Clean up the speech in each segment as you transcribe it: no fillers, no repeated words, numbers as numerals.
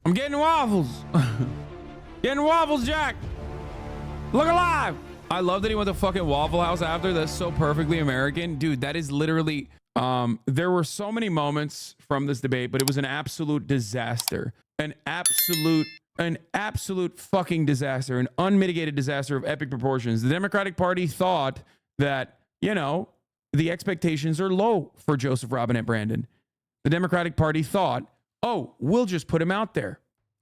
I'm getting waffles. Getting waffles, Jack. Look alive. I love that he went to fucking Waffle House after. That's so perfectly American. Dude, that is literally... there were so many moments from this debate, but it was an absolute disaster. An absolute fucking disaster. An unmitigated disaster of epic proportions. The Democratic Party thought that, you know, the expectations are low for Joseph Robinette Brandon. The Democratic Party thought, oh, we'll just put him out there.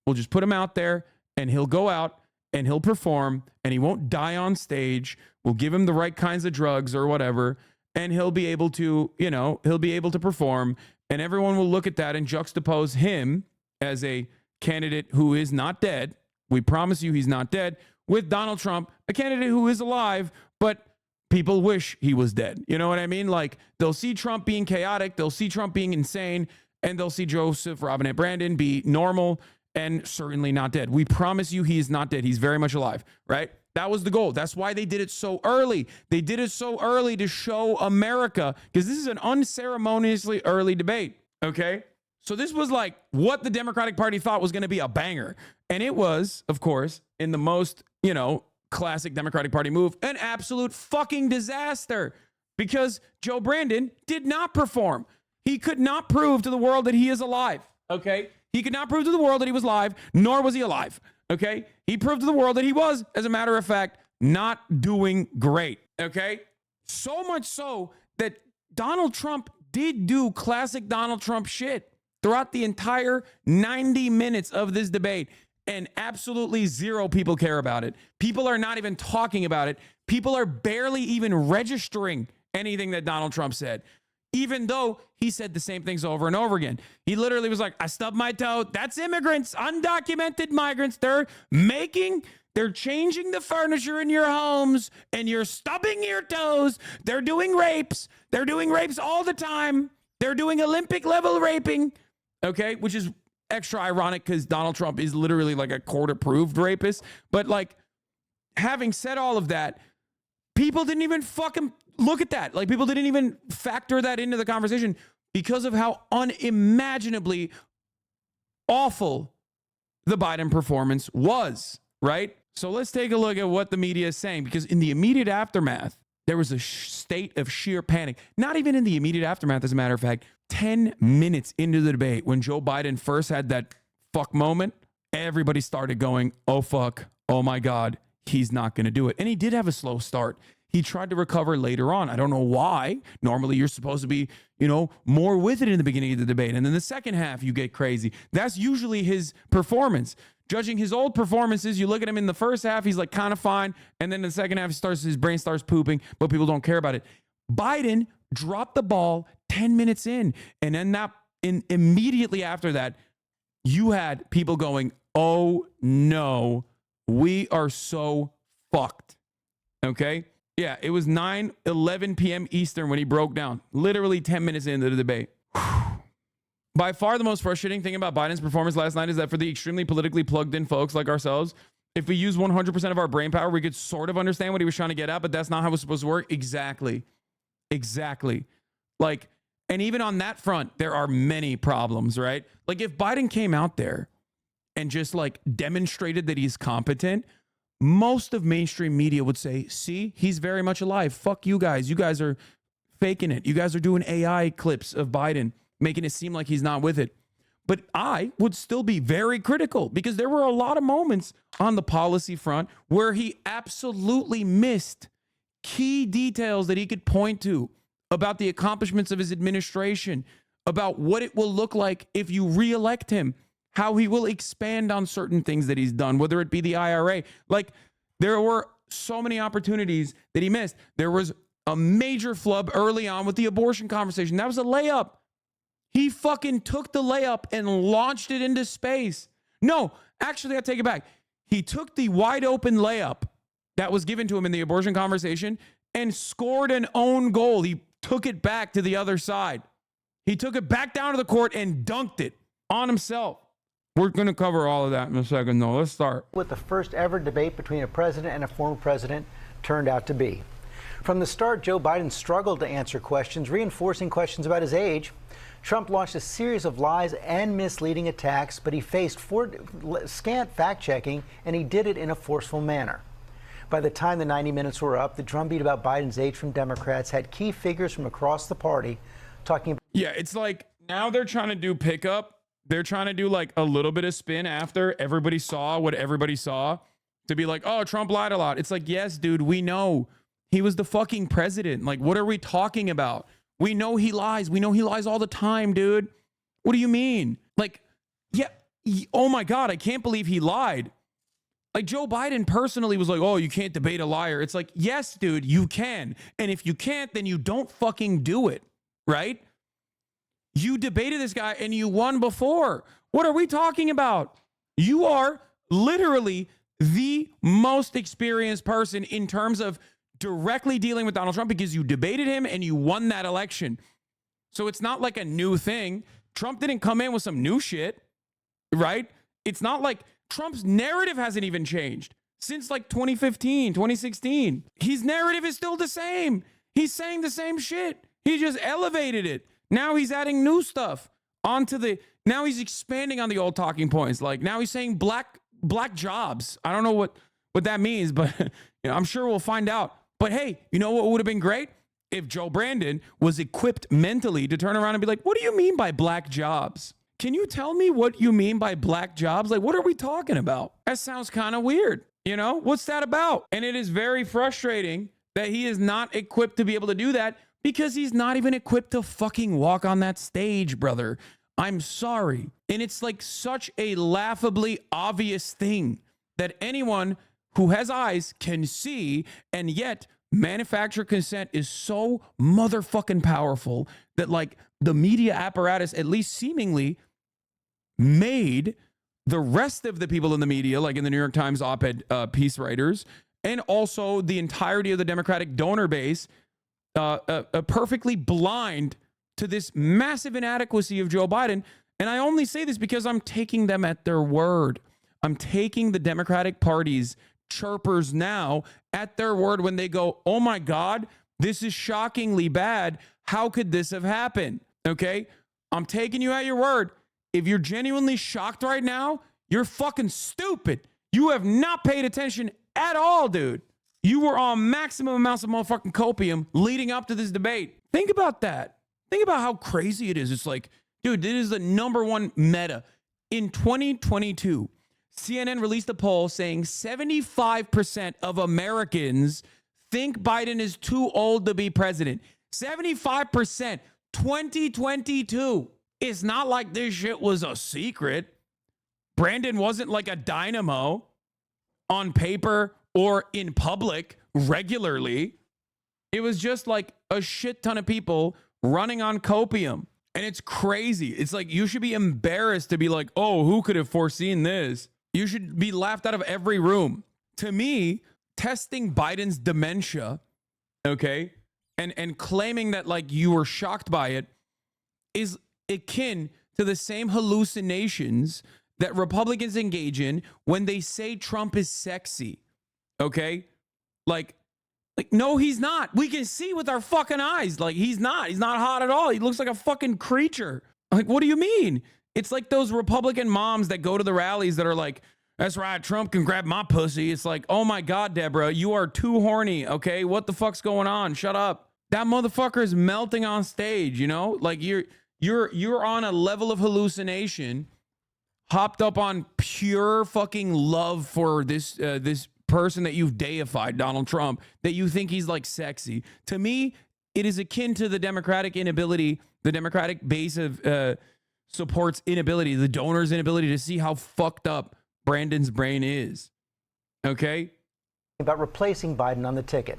We'll just put him out there and he'll go out and he'll perform and he won't die on stage. We'll give him the right kinds of drugs or whatever. And he'll be able to, you know, he'll be able to perform. And everyone will look at that and juxtapose him as a candidate who is not dead. We promise you he's not dead. With Donald Trump, a candidate who is alive, but people wish he was dead. You know what I mean? Like, they'll see Trump being chaotic. They'll see Trump being insane. And they'll see Joseph Robinette Brandon be normal and certainly not dead. We promise you he is not dead. He's very much alive, right? That was the goal. That's why they did it so early. They did it so early to show America, because this is an unceremoniously early debate, okay? So this was like what the Democratic Party thought was going to be a banger. And it was, of course, in the most, you know, classic Democratic Party move, an absolute fucking disaster, because Joe Brandon did not perform. He could not prove to the world that he is alive, okay? He could not prove to the world that he was live, nor was he alive. Okay, he proved to the world that he was, as a matter of fact, not doing great. Okay, so much so that Donald Trump did do classic Donald Trump shit throughout the entire 90 minutes of this debate, and absolutely zero people care about it. People are not even talking about it. People are barely even registering anything that Donald Trump said, even though he said the same things over and over again. He literally was like, I stubbed my toe. That's immigrants, undocumented migrants. They're changing the furniture in your homes and you're stubbing your toes. They're doing rapes. They're doing rapes all the time. They're doing Olympic level raping. Okay, which is extra ironic because Donald Trump is literally like a court approved rapist. But like, having said all of that, people didn't even fucking look at that. Like, people didn't even factor that into the conversation because of how unimaginably awful the Biden performance was, right? So let's take a look at what the media is saying, because in the immediate aftermath, there was a state of sheer panic. Not even in the immediate aftermath, as a matter of fact, 10 minutes into the debate, when Joe Biden first had that fuck moment, everybody started going, oh fuck, oh my God, he's not going to do it. And he did have a slow start. He tried to recover later on. I don't know why. Normally, you're supposed to be, you know, more with it in the beginning of the debate. And then the second half, you get crazy. That's usually his performance. Judging his old performances, you look at him in the first half, he's like kind of fine. And then in the second half, his brain starts pooping, but people don't care about it. Biden dropped the ball 10 minutes in. And then immediately after that, you had people going, oh no, we are so fucked. Okay? Yeah, it was 9:11 p.m. Eastern when he broke down, literally 10 minutes into the debate. By far the most frustrating thing about Biden's performance last night is that for the extremely politically plugged in folks like ourselves, if we use 100% of our brain power, we could sort of understand what he was trying to get at, but that's not how it's supposed to work. Exactly. Like, and even on that front, there are many problems, right? Like, if Biden came out there and just like demonstrated that he's competent, most of mainstream media would say, see, he's very much alive. Fuck you guys. You guys are faking it. You guys are doing AI clips of Biden, making it seem like he's not with it. But I would still be very critical, because there were a lot of moments on the policy front where he absolutely missed key details that he could point to about the accomplishments of his administration, about what it will look like if you reelect him, how he will expand on certain things that he's done, whether it be the IRA. Like, there were so many opportunities that he missed. There was a major flub early on with the abortion conversation. That was a layup. He fucking took the layup and launched it into space. No, actually, I take it back. He took the wide open layup that was given to him in the abortion conversation and scored an own goal. He took it back to the other side. He took it back down to the court and dunked it on himself. We're going to cover all of that in a second, though. Let's start. What the first ever debate between a president and a former president turned out to be. From the start, Joe Biden struggled to answer questions, reinforcing questions about his age. Trump launched a series of lies and misleading attacks, but he faced scant fact-checking, and he did it in a forceful manner. By the time the 90 minutes were up, the drumbeat about Biden's age from Democrats had key figures from across the party talking about... Yeah, it's like now they're trying to do pickup. They're trying to do like a little bit of spin after everybody saw what everybody saw to be like, oh, Trump lied a lot. It's like, yes, dude, we know he was the fucking president. Like, what are we talking about? We know he lies. We know he lies all the time, dude. What do you mean? Like, yeah. Oh my God, I can't believe he lied. Like Joe Biden personally was like, oh, you can't debate a liar. It's like, yes, dude, you can. And if you can't, then you don't fucking do it, right? You debated this guy and you won before. What are we talking about? You are literally the most experienced person in terms of directly dealing with Donald Trump because you debated him and you won that election. So it's not like a new thing. Trump didn't come in with some new shit, right? It's not like Trump's narrative hasn't even changed since like 2015, 2016. His narrative is still the same. He's saying the same shit. He just elevated it. Now he's adding new stuff onto now he's expanding on the old talking points. Like now he's saying black jobs. I don't know what that means, but I'm sure we'll find out. But hey, you know what would have been great? If Joe Brandon was equipped mentally to turn around and be like, what do you mean by black jobs? Can you tell me what you mean by black jobs? Like, what are we talking about? That sounds kind of weird. What's that about? And it is very frustrating that he is not equipped to be able to do that because he's not even equipped to fucking walk on that stage, brother. I'm sorry. And it's like such a laughably obvious thing that anyone who has eyes can see, and yet manufactured consent is so motherfucking powerful that like the media apparatus, at least seemingly, made the rest of the people in the media, like in the New York Times op-ed piece writers, and also the entirety of the Democratic donor base, perfectly blind to this massive inadequacy of Joe Biden. And I only say this because I'm taking them at their word. I'm taking the Democratic Party's chirpers now at their word when they go, oh my God, this is shockingly bad. How could this have happened? Okay, I'm taking you at your word. If you're genuinely shocked right now, you're fucking stupid. You have not paid attention at all, dude. You were on maximum amounts of motherfucking copium leading up to this debate. Think about that. Think about how crazy it is. It's like, dude, this is the #1 meta. In 2022, CNN released a poll saying 75% of Americans think Biden is too old to be president. 75%, 2022. It's not like this shit was a secret. Brandon wasn't like a dynamo on paper or in public regularly. It was just like a shit ton of people running on copium. And it's crazy. It's like you should be embarrassed to be like, oh, who could have foreseen this? You should be laughed out of every room. To me, testing Biden's dementia, okay, and claiming that like you were shocked by it is akin to the same hallucinations that Republicans engage in when they say Trump is sexy, okay? Like, no, he's not. We can see with our fucking eyes. Like, he's not hot at all. He looks like a fucking creature. Like, what do you mean? It's like those Republican moms that go to the rallies that are like, that's right, Trump can grab my pussy. It's like, oh my God, Deborah, you are too horny, okay? What the fuck's going on? Shut up. That motherfucker is melting on stage, you know? Like, you're on a level of hallucination, hopped up on pure fucking love for this person that you've deified, Donald Trump, that you think he's like sexy. To me, it is akin to the Democratic inability, the Democratic base of support's inability, the donors' inability to see how fucked up Brandon's brain is. Okay? About replacing Biden on the ticket.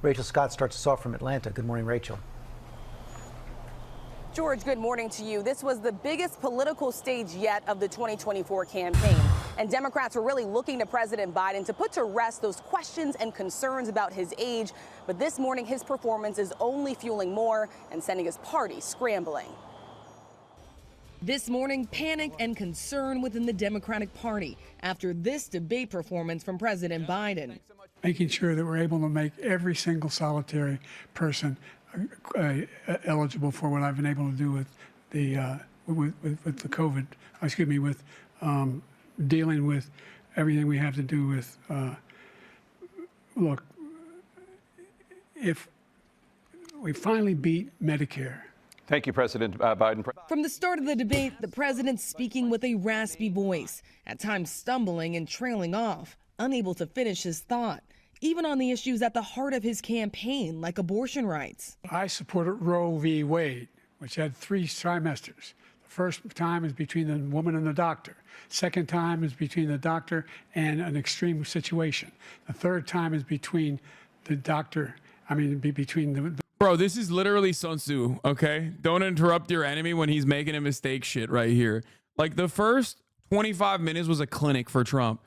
Rachel Scott starts us off from Atlanta. Good morning, Rachel. George, good morning to you. This was the biggest political stage yet of the 2024 campaign. And Democrats were really looking to President Biden to put to rest those questions and concerns about his age. But this morning, his performance is only fueling more and sending his party scrambling. This morning, panic and concern within the Democratic Party after this debate performance from President Biden. making sure that we're able to make every single solitary person eligible for what I've been able to do with the COVID. Excuse me, with dealing with everything we have to do with. Look, if we finally beat Medicare. Thank you, President Biden. From the start of the debate, the president speaking with a raspy voice, at times stumbling and trailing off, unable to finish his thought, even on the issues at the heart of his campaign, like abortion rights. I supported Roe v. Wade, which had 3 trimesters. The first time is between the woman and the doctor. Second time is between the doctor and an extreme situation. The third time is between the doctor, between the Bro, this is literally Sun Tzu, okay? Don't interrupt your enemy when he's making a mistake shit right here. Like, the first 25 minutes was a clinic for Trump.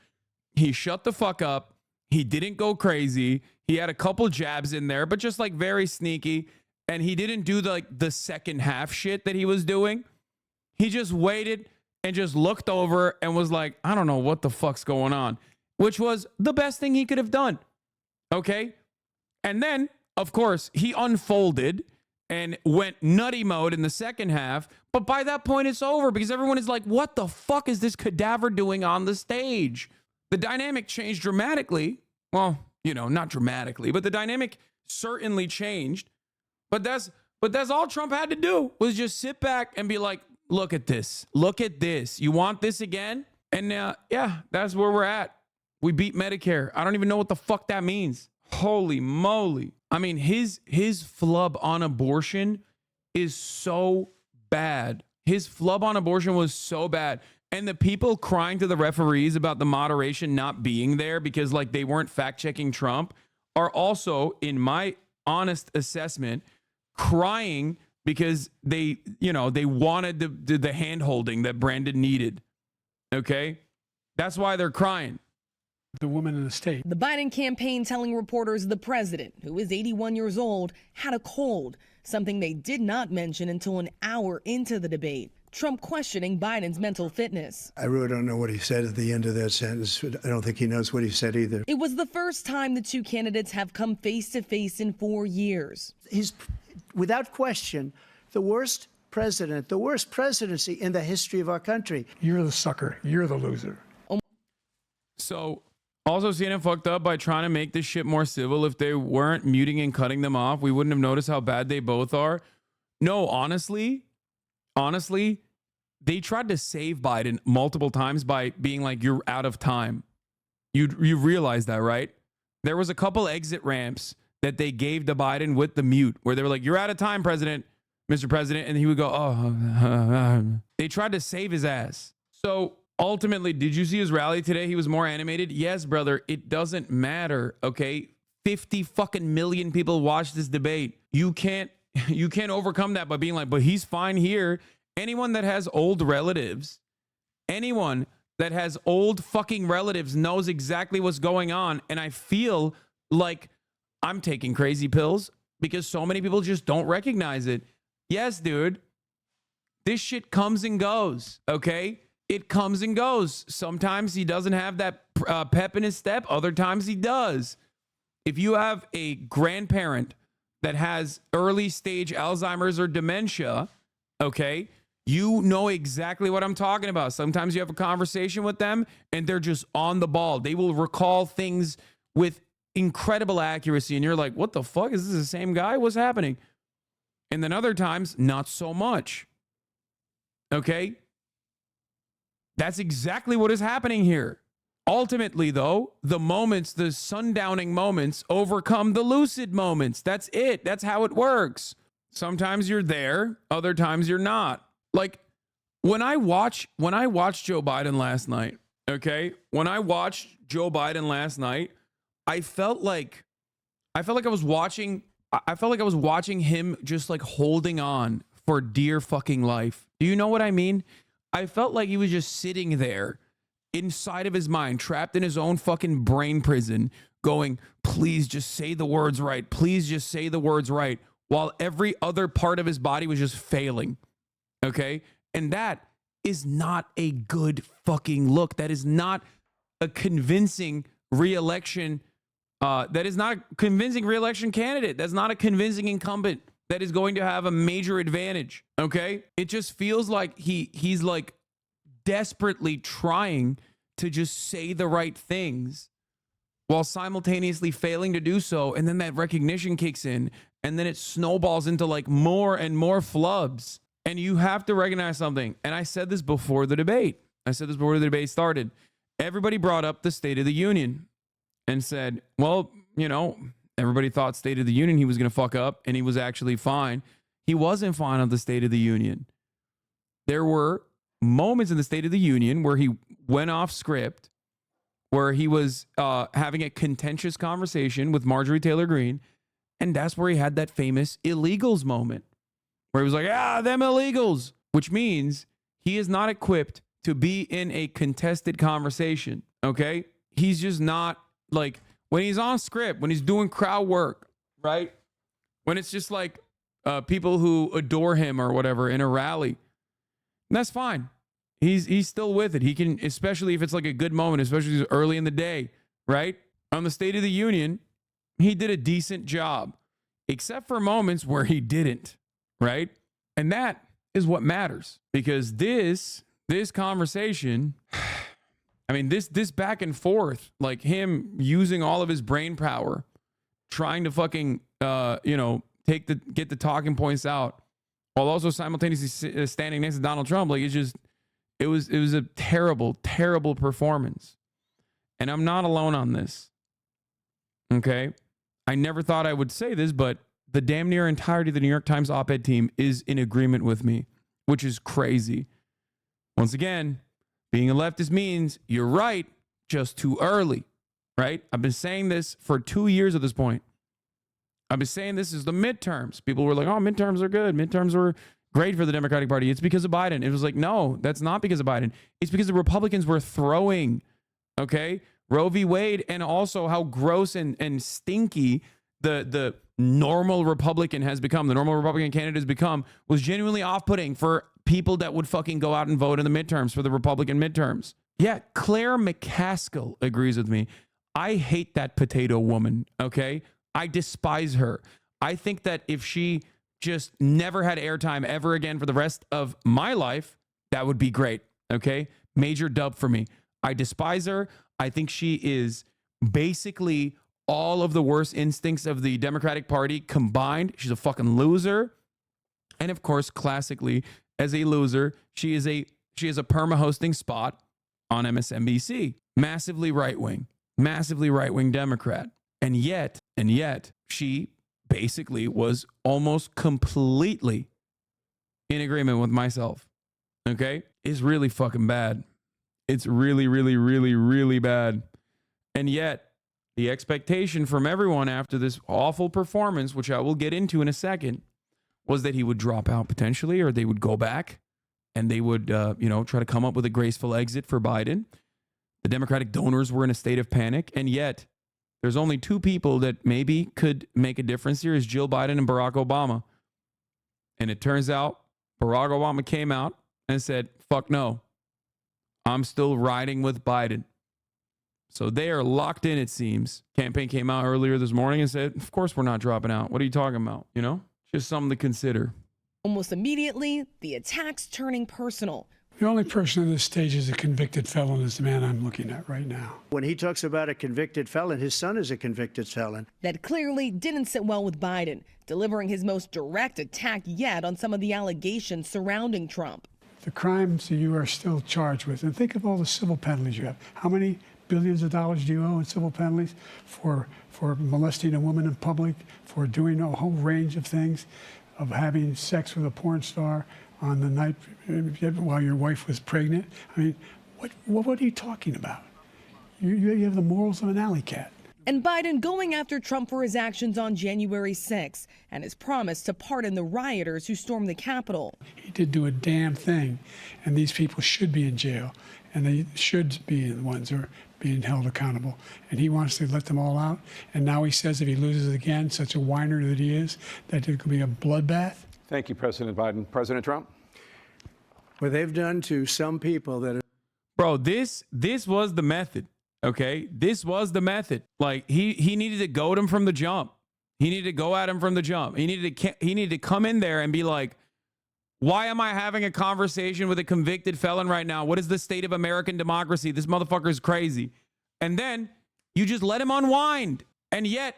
He shut the fuck up. He didn't go crazy. He had a couple jabs in there, but just like very sneaky. And he didn't do the second half shit that he was doing. He just waited and just looked over and was like, I don't know what the fuck's going on, which was the best thing he could have done. Okay? And then, of course, he unfolded and went nutty mode in the second half. But by that point, it's over because everyone is like, what the fuck is this cadaver doing on the stage? The dynamic changed dramatically. Well, not dramatically, but the dynamic certainly changed. But that's all Trump had to do was just sit back and be like, look at this. Look at this. You want this again? And yeah, that's where we're at. We beat Medicare. I don't even know what the fuck that means. Holy moly. I mean, his flub on abortion is so bad. His flub on abortion was so bad. And the people crying to the referees about the moderation not being there because like they weren't fact checking Trump are also, in my honest assessment, crying because they wanted the hand holding that Brandon needed. Okay. That's why they're crying. The woman in the state. The Biden campaign telling reporters the president, who is 81 years old, had a cold, something they did not mention until an hour into the debate. Trump questioning Biden's mental fitness. I really don't know what he said at the end of that sentence. I don't think he knows what he said either. It was the first time the two candidates have come face to face in 4 years. He's, without question, the worst president, the worst presidency in the history of our country. You're the sucker. You're the loser. So also CNN fucked up by trying to make this shit more civil. If they weren't muting and cutting them off, we wouldn't have noticed how bad they both are. No, honestly, they tried to save Biden multiple times by being like, you're out of time. You realize that, right? There was a couple exit ramps that they gave to Biden with the mute where they were like, you're out of time, President, Mr. President. And he would go, oh, they tried to save his ass. So ultimately, did you see his rally today? He was more animated. Yes, brother. It doesn't matter. Okay. 50 fucking million people watched this debate. You can't overcome that by being like, but he's fine here. Anyone that has old relatives, anyone that has old fucking relatives knows exactly what's going on. And I feel like I'm taking crazy pills because so many people just don't recognize it. Yes, dude. This shit comes and goes. Okay. It comes and goes. Sometimes he doesn't have that pep in his step. Other times he does. If you have a grandparent that has early stage Alzheimer's or dementia, okay, you know exactly what I'm talking about. Sometimes you have a conversation with them and they're just on the ball. They will recall things with incredible accuracy. And you're like, what the fuck? Is this the same guy? What's happening? And then other times, not so much. Okay? That's exactly what is happening here. Ultimately, though, the moments, the sundowning moments overcome the lucid moments. That's it. That's how it works. Sometimes you're there, other times you're not. Like when I watched Joe Biden last night, okay? When I watched Joe Biden last night, I felt like I was watching him just like holding on for dear fucking life. Do you know what I mean? I felt like he was just sitting there inside of his mind, trapped in his own fucking brain prison, going, please just say the words right. Please just say the words right. While every other part of his body was just failing. Okay? And that is not a good fucking look. That is not a convincing re-election That is not a convincing re-election candidate. That's not a convincing incumbent that is going to have a major advantage. Okay, it just feels like he's like desperately trying to just say the right things while simultaneously failing to do so, and then that recognition kicks in, and then it snowballs into like more and more flubs. And you have to recognize something. And I said this before the debate. I said this before the debate started. Everybody brought up the State of the Union and said, well, you know, everybody thought State of the Union he was going to fuck up, and he was actually fine. He wasn't fine on the State of the Union. There were moments in the State of the Union where he went off script, where he was having a contentious conversation with Marjorie Taylor Greene, and that's where he had that famous illegals moment, where he was like, them illegals, which means he is not equipped to be in a contested conversation, okay? He's just not, like, when he's on script, when he's doing crowd work, right? When it's just like people who adore him or whatever in a rally, that's fine. He's still with it. He can, especially if it's like a good moment, especially early in the day, right? On the State of the Union, he did a decent job, except for moments where he didn't, right? And that is what matters, because this conversation, I mean, this back and forth, like him using all of his brain power, trying to fucking, get the talking points out, while also simultaneously standing next to Donald Trump. Like, it was a terrible, terrible performance. And I'm not alone on this. Okay. I never thought I would say this, but the damn near entirety of the New York Times op-ed team is in agreement with me, which is crazy. Once again, being a leftist means you're right, just too early, right? I've been saying this for 2 years at this point. I've been saying this is the midterms. People were like, oh, midterms are good. Midterms were great for the Democratic Party. It's because of Biden. It was like, no, that's not because of Biden. It's because the Republicans were throwing, okay, Roe v. Wade, and also how gross and stinky the normal Republican has become, the normal Republican candidate has become, was genuinely off-putting for people that would fucking go out and vote in the midterms, for the Republican midterms. Yeah, Claire McCaskill agrees with me. I hate that potato woman, okay? I despise her. I think that if she just never had airtime ever again for the rest of my life, that would be great, okay? Major dub for me. I despise her. I think she is basically all of the worst instincts of the Democratic Party combined. She's a fucking loser. And of course, classically, as a loser, she is a perma-hosting spot on MSNBC. Massively right-wing Democrat. And yet, she basically was almost completely in agreement with myself. Okay? It's really fucking bad. It's really, really, really, really bad. And yet, the expectation from everyone after this awful performance, which I will get into in a second, was that he would drop out potentially, or they would go back and they would, try to come up with a graceful exit for Biden. The Democratic donors were in a state of panic. And yet, there's only two people that maybe could make a difference here, is Jill Biden and Barack Obama. And it turns out Barack Obama came out and said, fuck no, I'm still riding with Biden. So they are locked in, it seems. Campaign came out earlier this morning and said, of course we're not dropping out. What are you talking about? Just something to consider. Almost immediately, the attacks turning personal. The only person on this stage is a convicted felon is the man I'm looking at right now. When he talks about a convicted felon, his son is a convicted felon. That clearly didn't sit well with Biden, delivering his most direct attack yet on some of the allegations surrounding Trump. The crimes that you are still charged with, and think of all the civil penalties you have. How many billions of dollars do you owe in civil penalties for molesting a woman in public, for doing a whole range of things, of having sex with a porn star on the night while your wife was pregnant? I mean, what are you talking about? You have the morals of an alley cat. And Biden going after Trump for his actions on January 6th and his promise to pardon the rioters who stormed the Capitol. He did do a damn thing, and these people should be in jail, and they should be the ones who are being held accountable. And he wants to let them all out, and now he says if he loses again, such a whiner that he is, that it could be a bloodbath. Thank you, President Biden. President Trump? What they've done to some people that are... Bro, this was the method. Okay, this was the method. Like he needed to goad him from the jump. He needed to go at him from the jump. He needed to come in there and be like, why am I having a conversation with a convicted felon right now? What is the state of American democracy? This motherfucker is crazy. And then you just let him unwind. And yet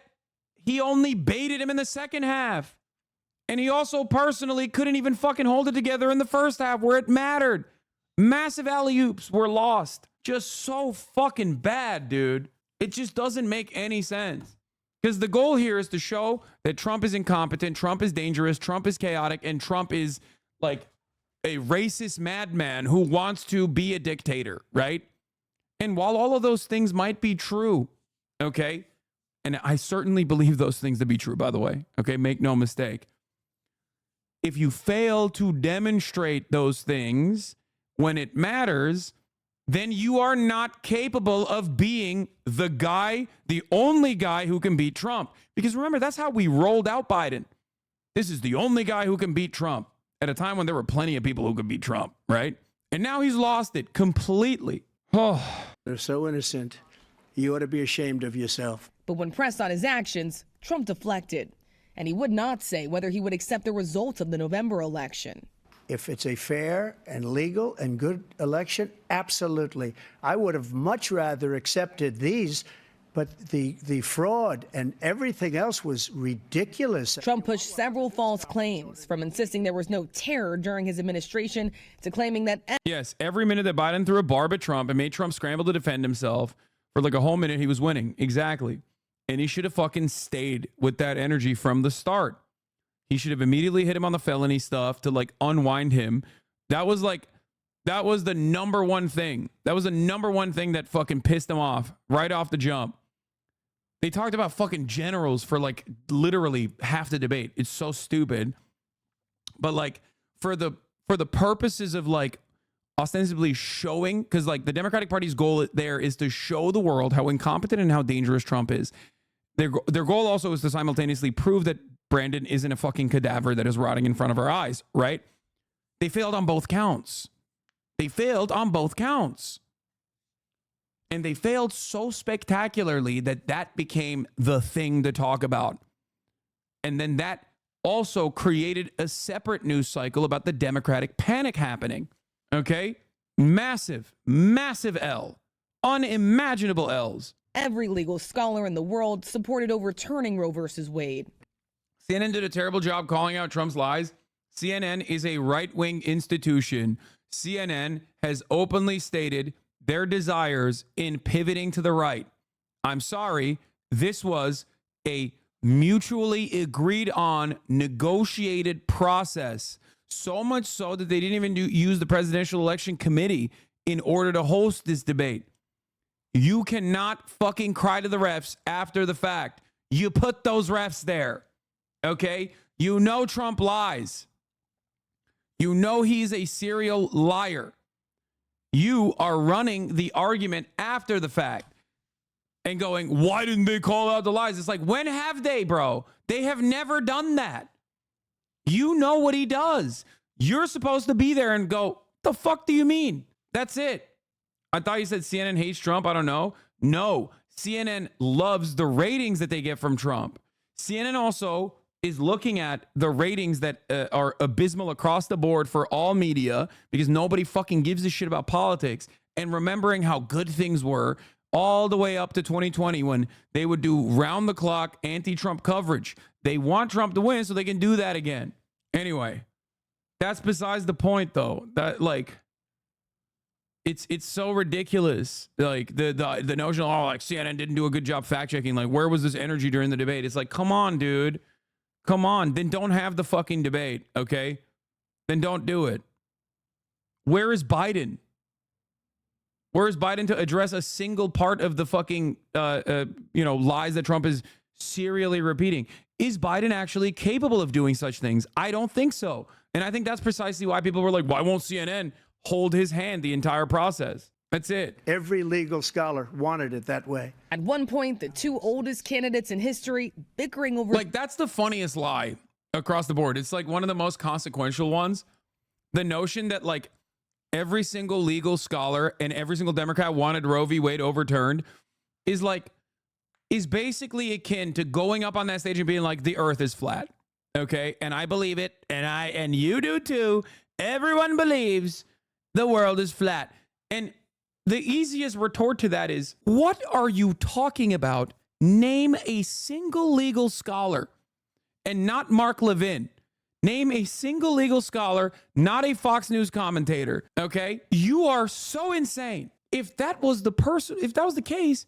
he only baited him in the second half. And he also personally couldn't even fucking hold it together in the first half where it mattered. Massive alley-oops were lost. Just so fucking bad, dude. It just doesn't make any sense. Because the goal here is to show that Trump is incompetent, Trump is dangerous, Trump is chaotic, and Trump is like a racist madman who wants to be a dictator, right? And while all of those things might be true, okay, and I certainly believe those things to be true, by the way, okay, make no mistake. If you fail to demonstrate those things when it matters, then you are not capable of being the guy, the only guy who can beat Trump. Because remember, that's how we rolled out Biden. This is the only guy who can beat Trump at a time when there were plenty of people who could beat Trump, right? And now he's lost it completely. Oh. They're so innocent. You ought to be ashamed of yourself. But when pressed on his actions, Trump deflected. And he would not say whether he would accept the results of the November election. If it's a fair and legal and good election, absolutely. I would have much rather accepted these, but the fraud and everything else was ridiculous. Trump pushed several false claims, from insisting there was no terror during his administration to claiming that... Yes, every minute that Biden threw a barb at Trump and made Trump scramble to defend himself, for like a whole minute, he was winning. Exactly. And he should have fucking stayed with that energy from the start. He should have immediately hit him on the felony stuff to like unwind him. That was the number one thing. That was the number one thing that fucking pissed him off right off the jump. They talked about fucking generals for like literally half the debate. It's so stupid. But like for the purposes of like ostensibly showing, because like the Democratic Party's goal there is to show the world how incompetent and how dangerous Trump is. Their goal also is to simultaneously prove that Brandon isn't a fucking cadaver that is rotting in front of our eyes, right? They failed on both counts. They failed on both counts. And they failed so spectacularly that became the thing to talk about. And then that also created a separate news cycle about the Democratic panic happening. Okay? Massive, massive L. Unimaginable L's. Every legal scholar in the world supported overturning Roe versus Wade. CNN did a terrible job calling out Trump's lies. CNN is a right-wing institution. CNN has openly stated their desires in pivoting to the right. I'm sorry, this was a mutually agreed on, negotiated process. So much so that they didn't even use the Presidential Election Committee in order to host this debate. You cannot fucking cry to the refs after the fact. You put those refs there. Okay? You know Trump lies. You know he's a serial liar. You are running the argument after the fact and going, why didn't they call out the lies? It's like, when have they, bro? They have never done that. You know what he does. You're supposed to be there and go, the fuck do you mean? That's it. I thought you said CNN hates Trump. I don't know. No, CNN loves the ratings that they get from Trump. CNN also is looking at the ratings that are abysmal across the board for all media because nobody fucking gives a shit about politics, and remembering how good things were all the way up to 2020 when they would do round the clock anti-Trump coverage. They want Trump to win so they can do that again. Anyway, that's besides the point though. That like it's so ridiculous. Like the notion of, oh, like CNN didn't do a good job fact checking. Like, where was this energy during the debate? It's like, come on, dude. Come on. Then don't have the fucking debate, okay? Then don't do it. Where is Biden? Where is Biden to address a single part of the fucking, lies that Trump is serially repeating? Is Biden actually capable of doing such things? I don't think so. And I think that's precisely why people were like, why won't CNN hold his hand the entire process? That's it. Every legal scholar wanted it that way. At one point, the two oldest candidates in history bickering over... Like, that's the funniest lie across the board. It's like one of the most consequential ones. The notion that like every single legal scholar and every single Democrat wanted Roe v. Wade overturned is basically akin to going up on that stage and being like, the earth is flat. Okay. And I believe it. And you do too. Everyone believes the world is flat. And the easiest retort to that is, what are you talking about? Name a single legal scholar, and not Mark Levin. Name a single legal scholar, not a Fox News commentator. Okay? You are so insane. If that was the case,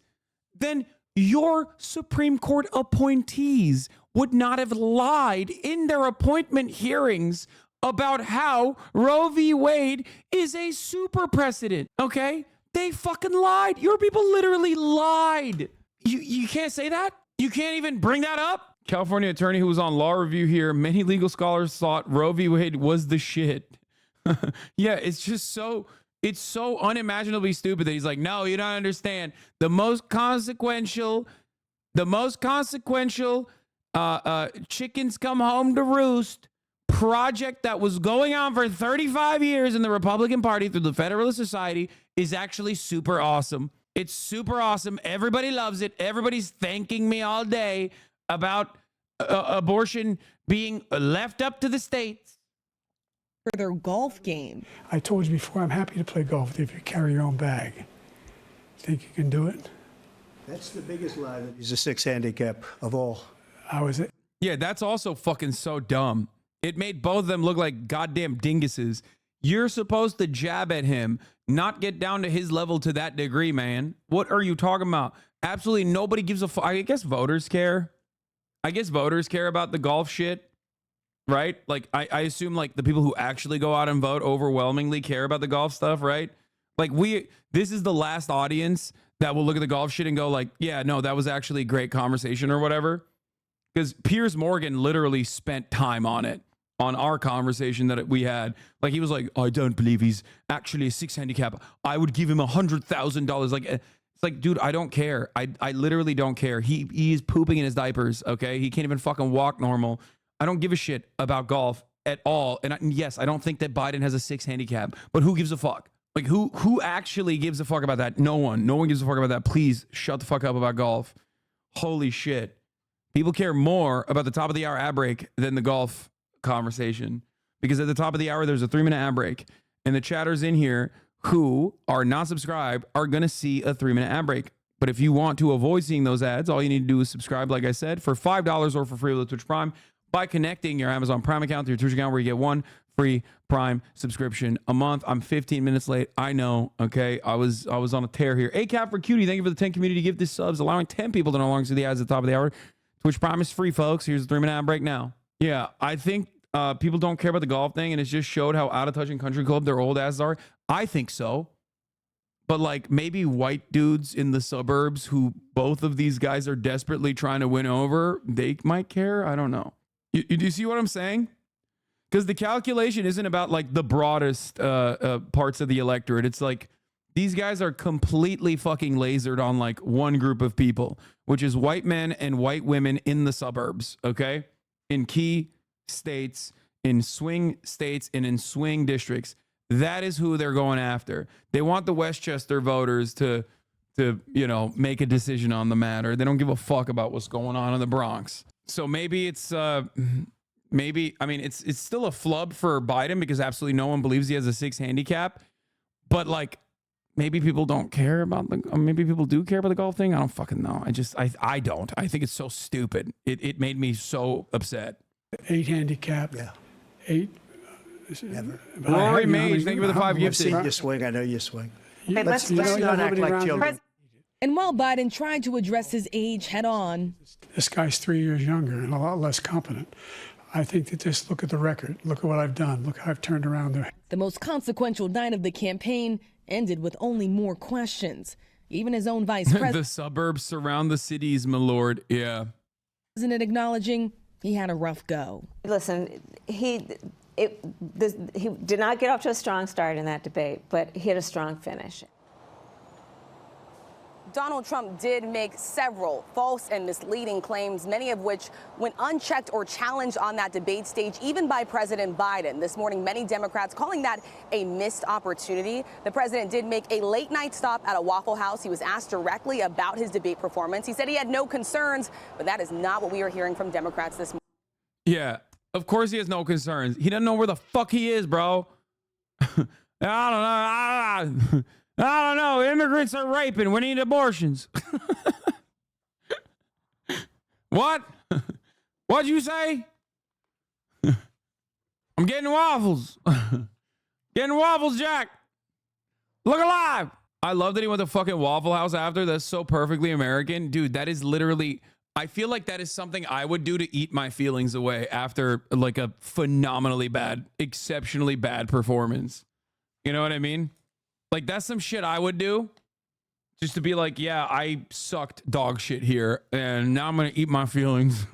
then your Supreme Court appointees would not have lied in their appointment hearings about how Roe v. Wade is a super precedent. Okay? They fucking lied. Your people literally lied. You can't say that? You can't even bring that up? California attorney who was on Law Review here, many legal scholars thought Roe v. Wade was the shit. Yeah, it's just it's so unimaginably stupid that he's like, no, you don't understand. The most consequential chickens come home to roost project that was going on for 35 years in the Republican Party through the Federalist Society is actually super awesome. It's super awesome. Everybody loves it. Everybody's thanking me all day about abortion being left up to the states. For their golf game. I told you before, I'm happy to play golf with you if you carry your own bag. Think you can do it? That's the biggest lie. That he's a 6 handicap of all. How is it? Yeah, that's also fucking so dumb. It made both of them look like goddamn dinguses. You're supposed to jab at him, not get down to his level to that degree, man. What are you talking about? Absolutely nobody gives a fuck. I guess voters care. I guess voters care about the golf shit, right? Like, I assume, like, the people who actually go out and vote overwhelmingly care about the golf stuff, right? Like, this is the last audience that will look at the golf shit and go like, yeah, no, that was actually a great conversation or whatever. Because Piers Morgan literally spent time on it. On our conversation that we had, like, he was like, I don't believe he's actually a 6 handicap. I would give him $100,000. Like, it's like, dude, I don't care. I literally don't care. He is pooping in his diapers. Okay, he can't even fucking walk normal. I don't give a shit about golf at all. And yes, I don't think that Biden has a 6 handicap. But who gives a fuck? Like, who actually gives a fuck about that? No one. No one gives a fuck about that. Please shut the fuck up about golf. Holy shit. People care more about the top of the hour ad break than the golf conversation, because at the top of the hour there's a 3-minute ad break, and the chatters in here who are not subscribed are going to see a 3-minute ad break. But if you want to avoid seeing those ads, all you need to do is subscribe, like I said, for $5 or for free with Twitch Prime by connecting your Amazon Prime account to your Twitch account, where you get 1 free Prime subscription a month. I'm 15 minutes late, I know. Okay, I was on a tear here. ACAP for Cutie, thank you for the 10 community gift subs, allowing 10 people to no longer see the ads at the top of the hour. Twitch Prime is free, folks. Here's a 3-minute ad break now. Yeah, I think people don't care about the golf thing, and it's just showed how out of touch in country club their old asses are. I think so. But, like, maybe white dudes in the suburbs who both of these guys are desperately trying to win over, they might care. I don't know. You see what I'm saying? Because the calculation isn't about, like, the broadest parts of the electorate. It's like these guys are completely fucking lasered on, like, one group of people, which is white men and white women in the suburbs, okay? In key states, in swing states, and in swing districts. That is who they're going after. They want the Westchester voters to make a decision on the matter. They don't give a fuck about what's going on in the Bronx. So maybe it's it's still a flub for Biden, because absolutely no one believes he has a 6 handicap. But, like, maybe people don't care about maybe people do care about the golf thing. I don't fucking know. I don't. I think it's so stupid. It made me so upset. 8 handicap. Yeah. 8. Never. Rory Mage, thank you for the 5 I've gifted. seen you swing. I know you swing. Hey, Let's not act like children. And while Biden tried to address his age head on, This guy's 3 years younger and a lot less competent. I think that just look at the record. Look at what I've done. Look how I've turned around there. the most consequential night of the campaign ended with only more questions. Even his own vice The suburbs surround the cities, my lord. Yeah. president acknowledging he had a rough go. Listen, he did not get off to a strong start in that debate, but he had a strong finish. Donald Trump did make several false and misleading claims, many of which went unchecked or challenged on that debate stage, even by President Biden. This morning, many Democrats calling that a missed opportunity. The president did make a late night stop at a Waffle House. He was asked directly about his debate performance. He said he had no concerns, but that is not what we are hearing from Democrats this morning. Yeah, of course he has no concerns. He doesn't know where the fuck he is, bro. I don't know. Immigrants are raping. We need abortions. What? What'd you say? I'm getting waffles. Getting waffles, Jack. Look alive. I love that he went to fucking Waffle House after. That's so perfectly American. Dude, that is literally... I feel like that is something I would do to eat my feelings away after like a phenomenally bad, exceptionally bad performance. You know what I mean? Like, that's some shit I would do just to be like, yeah, I sucked dog shit here and now I'm going to eat my feelings.